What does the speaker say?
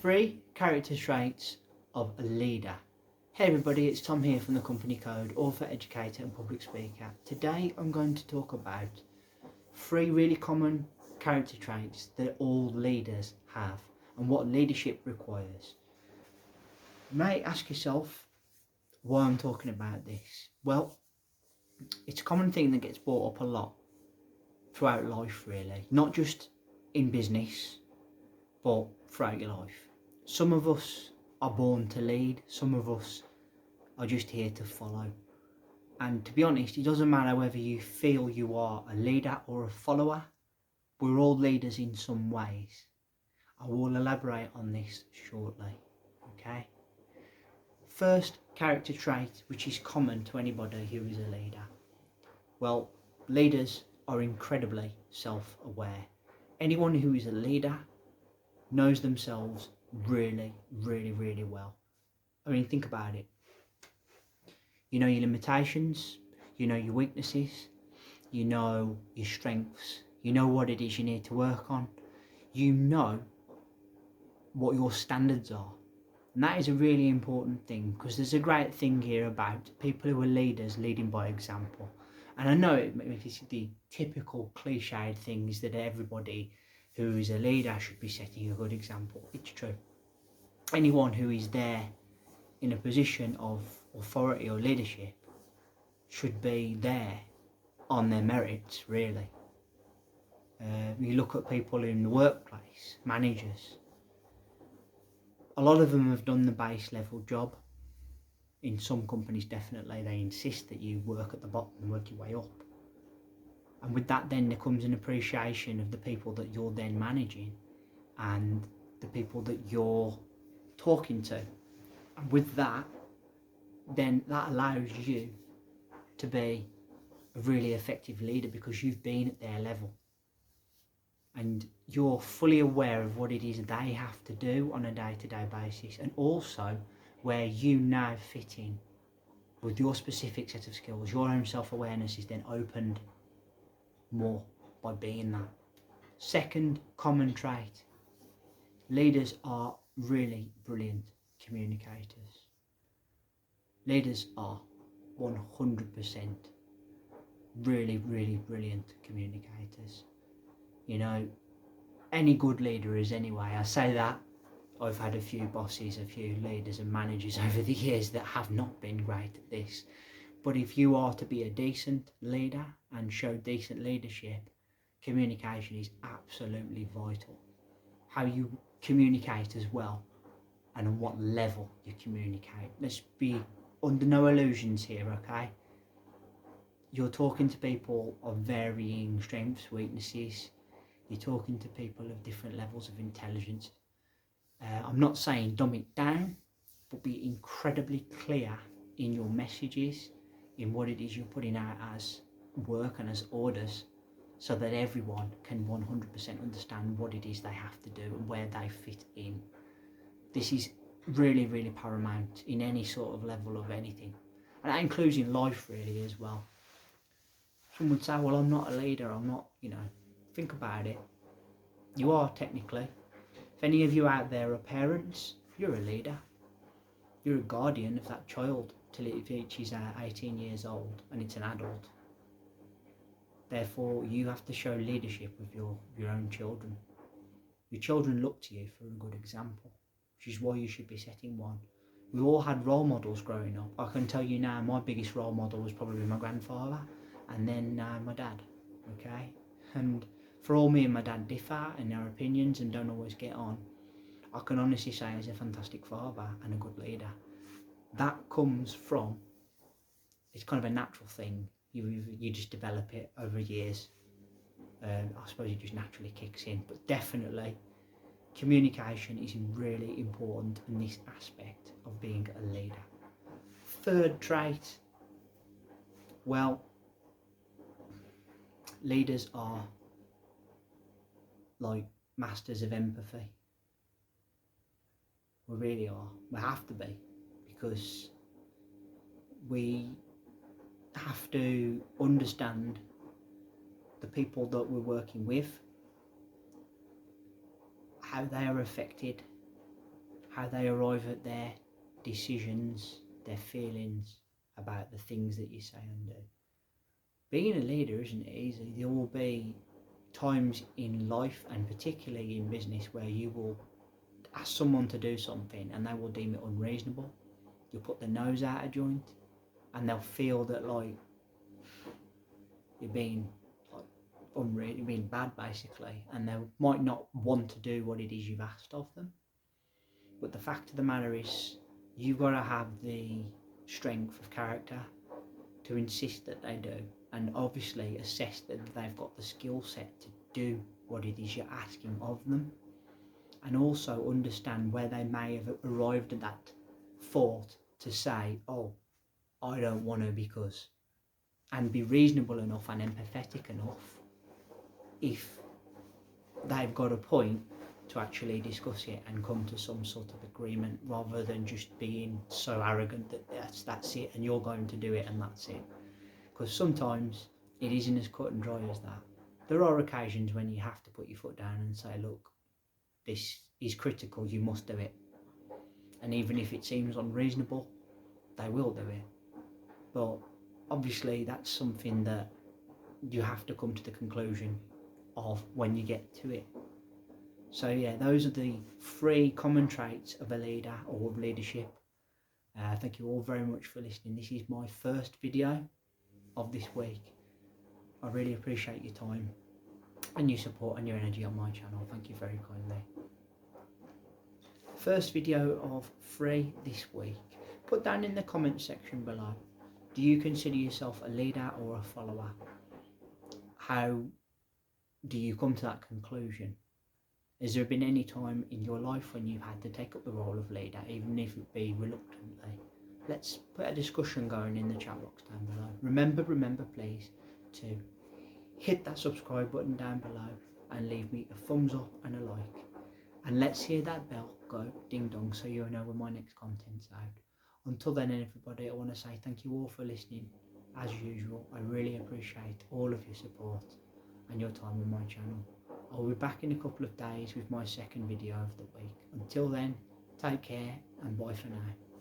3 character traits of a leader. Hey everybody, it's Tom here from the Company Code, author, educator and public speaker. Today I'm going to talk about 3 really common character traits that all leaders have and what leadership requires. You may ask yourself why I'm talking about this. Well, it's a common thing that gets brought up a lot throughout life really, not just in business but throughout your life. Some of us are born to lead, some of us are just here to follow. And to be honest, it doesn't matter whether you feel you are a leader or a follower, we're all leaders in some ways. I will elaborate on this shortly, okay? First character trait, which is common to anybody who is a leader. Well, leaders are incredibly self-aware. Anyone who is a leader knows themselves really well. I mean, think about it. You know your limitations, you know your weaknesses, you know your strengths, you know what it is you need to work on, you know what your standards are. And that is a really important thing, because there's a great thing here about people who are leaders leading by example. And I know it's the typical cliched things that everybody who is a leader should be setting a good example. It's true. Anyone who is there in a position of authority or leadership should be there on their merits, really. You look at people in the workplace, managers. A lot of them have done the base level job. In some companies, definitely, they insist that you work at the bottom and work your way up. And with that, then there comes an appreciation of the people that you're then managing and the people that you're talking to. And with that, then that allows you to be a really effective leader, because you've been at their level and you're fully aware of what it is they have to do on a day-to-day basis, and also where you now fit in with your specific set of skills. Your own self-awareness is then opened more by being that. Second common trait, leaders are really brilliant communicators. Leaders are 100% really brilliant communicators. You know, any good leader is anyway. I say that, I've had a few bosses, a few leaders and managers over the years that have not been great at this. But if you are to be a decent leader and show decent leadership, communication is absolutely vital. How you communicate as well, and on what level you communicate. Let's be under no illusions here, okay? You're talking to people of varying strengths, weaknesses. You're talking to people of different levels of intelligence. I'm not saying dumb it down, but be incredibly clear in your messages, in what it is you're putting out as work and as orders, so that everyone can 100% understand what it is they have to do and where they fit in. This is really paramount in any sort of level of anything. And that includes in life really as well. Some would say, well, I'm not a leader, I'm not, think about it. You are technically. If any of you out there are parents, you're a leader. You're a guardian of that child till it reaches 18 years old and it's an adult. Therefore, you have to show leadership with your own children. Your children look to you for a good example, which is why you should be setting one. We all had role models growing up. I can tell you now, my biggest role model was probably my grandfather, and then my dad, okay? And for all me and my dad differ in our opinions and don't always get on, I can honestly say he's a fantastic father and a good leader. That comes from, it's kind of a natural thing. You just develop it over years. I suppose it just naturally kicks in, but definitely communication is really important in this aspect of being a leader. Third trait, well, leaders are like masters of empathy. We really are. We have to be, because we have to understand the people that we're working with, how they are affected how they arrive at their decisions, their feelings about the things that you say and do. Being a leader isn't easy. There will be times in life, and particularly in business, where you will ask someone to do something and they will deem it unreasonable. You'll put their nose out of joint and they'll feel that like you're being you're being bad basically, and they might not want to do what it is you've asked of them. But the fact of the matter is, you've got to have the strength of character to insist that they do, and obviously assess that they've got the skill set to do what it is you're asking of them, and also understand where they may have arrived at that thought to say, oh, I don't want to because, and be reasonable enough and empathetic enough if they've got a point to actually discuss it and come to some sort of agreement, rather than just being so arrogant that that's it and you're going to do it and that's it. Because sometimes it isn't as cut and dry as that. There are occasions when you have to put your foot down and say, look, this is critical, you must do it. And even if it seems unreasonable, they will do it. But obviously that's something that you have to come to the conclusion of when you get to it. So yeah, those are the 3 common traits of a leader or of leadership. Thank you all very much for listening. This is my first video of this week. I really appreciate your time and your support and your energy on my channel. Thank you very kindly. First video of 3 this week. Put down in the comment section below, do you consider yourself a leader or a follower? How do you come to that conclusion? Has there been any time in your life when you've had to take up the role of leader, even if it be reluctantly? Let's put a discussion going in the chat box down below. Remember please, to hit that subscribe button down below and leave me a thumbs up and a like. And let's hear that bell go ding dong so you'll know when my next content's out. Until then, everybody, I want to say thank you all for listening. As usual, I really appreciate all of your support and your time on my channel. I'll be back in a couple of days with my second video of the week. Until then, take care and bye for now.